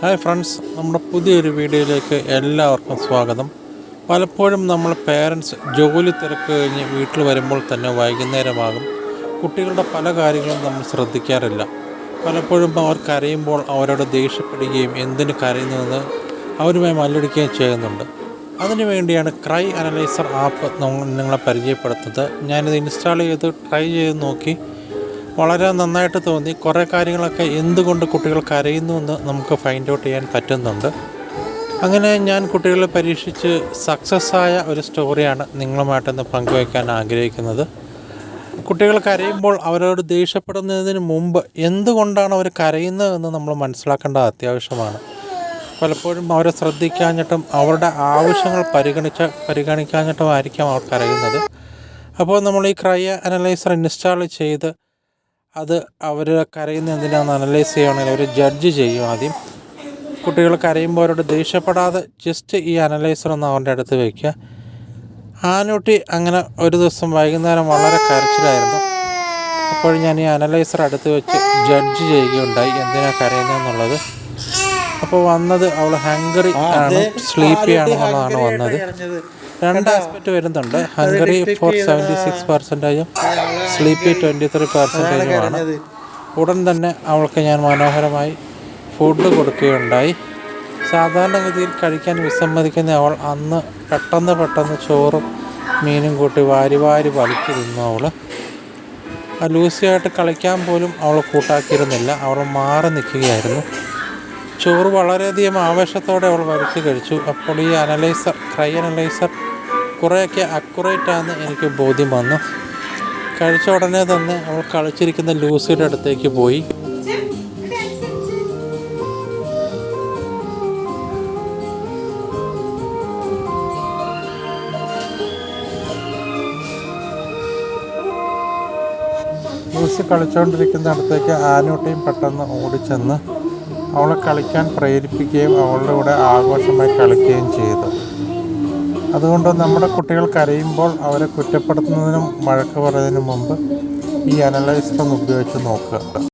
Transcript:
Hi friends, നമ്മുടെ പുതിയൊരു വീഡിയോയിലേക്ക് എല്ലാവർക്കും സ്വാഗതം. പലപ്പോഴും നമ്മൾ പേരൻസ് ജോലി തിരക്ക് കഴിഞ്ഞ് വീട്ടിൽ വരുമ്പോൾ തന്നെ വൈകുന്നേരമാകും. കുട്ടികളുടെ പല കാര്യങ്ങളും നമ്മൾ ശ്രദ്ധിക്കാറില്ല. പലപ്പോഴും അവർ കരയുമ്പോൾ അവരോട് ദേഷ്യപ്പെടുകയും എന്തിന് കരയുന്നതെന്ന് അവരുമായി മല്ലടിക്കുകയും ചെയ്യുന്നുണ്ട്. അതിനു വേണ്ടിയാണ് ക്രൈ അനലൈസർ ആപ്പ് നിങ്ങളെ പരിചയപ്പെടുത്തുന്നത്. ഞാനിത് ഇൻസ്റ്റാൾ ചെയ്ത് ട്രൈ ചെയ്ത് നോക്കി. വളരെ നന്നായിട്ട് തോന്നി. കുറേ കാര്യങ്ങളൊക്കെ എന്തുകൊണ്ട് കുട്ടികൾ കരയുന്നു എന്ന് നമുക്ക് ഫൈൻഡ് ഔട്ട് ചെയ്യാൻ പറ്റുന്നുണ്ട്. അങ്ങനെ ഞാൻ കുട്ടികളെ പരീക്ഷിച്ച് സക്സസ് ആയ ഒരു സ്റ്റോറിയാണ് നിങ്ങളുമായിട്ടൊന്ന് പങ്കുവയ്ക്കാൻ ആഗ്രഹിക്കുന്നത്. കുട്ടികൾ കരയുമ്പോൾ അവരോട് ദേഷ്യപ്പെടുന്നതിന് മുമ്പ് എന്തുകൊണ്ടാണ് അവർ കരയുന്നതെന്ന് നമ്മൾ മനസ്സിലാക്കേണ്ടത് അത്യാവശ്യമാണ്. പലപ്പോഴും അവരെ ശ്രദ്ധിക്കാഞ്ഞിട്ടും അവരുടെ ആവശ്യങ്ങൾ പരിഗണിക്കാഞ്ഞിട്ടും ആയിരിക്കാം അവർ കരയുന്നത്. അപ്പോൾ നമ്മൾ ഈ ക്രൈ അനലൈസർ ഇൻസ്റ്റാൾ ചെയ്ത് അത് അവർ കരയുന്ന എന്തിനാണെന്ന് അനലൈസ് ചെയ്യുകയാണെങ്കിൽ അവർ ജഡ്ജ് ചെയ്യും. ആദ്യം കുട്ടികൾ കരയുമ്പോൾ അവരോട് ദേഷ്യപ്പെടാതെ ജസ്റ്റ് ഈ അനലൈസർ ഒന്ന് അവരുടെ അടുത്ത് വയ്ക്കുക. ആനൂട്ടി അങ്ങനെ ഒരു ദിവസം വൈകുന്നേരം വളരെ കരച്ചിലായിരുന്നു. അപ്പോൾ ഞാൻ ഈ അനലൈസർ അടുത്ത് വെച്ച് ജഡ്ജ് ചെയ്യുകയുണ്ടായി എന്തിനാണ് കരയുന്നതെന്നുള്ളത്. അപ്പോൾ വന്നത് അവൾ ഹംഗറി ആണ്, സ്ലീപ്പി ആണെന്നുള്ളതാണ് വന്നത്. രണ്ട് ആസ്പെക്റ്റ് വരുന്നുണ്ട്. Hungry for 76%, sleepy 23%. ഉടൻ തന്നെ അവൾക്ക് ഞാൻ മനോഹരമായി ഫുഡ് കൊടുക്കുകയുണ്ടായി. സാധാരണഗതിയിൽ കഴിക്കാൻ വിസമ്മതിക്കുന്ന അവൾ അന്ന് പെട്ടെന്ന് ചോറും മീനും കൂട്ടി വാരി വലിച്ചു തിന്നു. അവൾ ലൂസിയായിട്ട് കളിക്കാൻ പോലും അവൾ കൂട്ടാക്കിയിരുന്നില്ല. അവൾ മാറി നിൽക്കുകയായിരുന്നു. ചോറ് വളരെയധികം ആവേശത്തോടെ അവൾ വലിച്ചു കഴിച്ചു. അപ്പോൾ ഈ ക്രൈ അനലൈസർ കുറേയൊക്കെ അക്യുറേറ്റാണെന്ന് എനിക്ക് ബോധ്യം വന്നു. കഴിച്ച ഉടനെ തന്നെ അവൾ കളിച്ചിരിക്കുന്ന ലൂസിയുടെ അടുത്തേക്ക് പോയി. ലൂസി കളിച്ചുകൊണ്ടിരിക്കുന്ന അടുത്തേക്ക് ആനൂട്ടിയും പെട്ടെന്ന് ഓടിച്ചെന്ന് അവളെ കളിക്കാൻ പ്രേരിപ്പിക്കുകയും അവളുടെ കൂടെ ആഘോഷമായി കളിക്കുകയും ചെയ്തു. അതുകൊണ്ട് നമ്മുടെ കുട്ടികൾ കരയുമ്പോൾ അവരെ കുറ്റപ്പെടുത്തുന്നതിനും വഴക്ക് പറയുന്നതിനും മുമ്പ് ഈ അനലൈസർ ഒന്ന് ഉപയോഗിച്ച് നോക്കുക.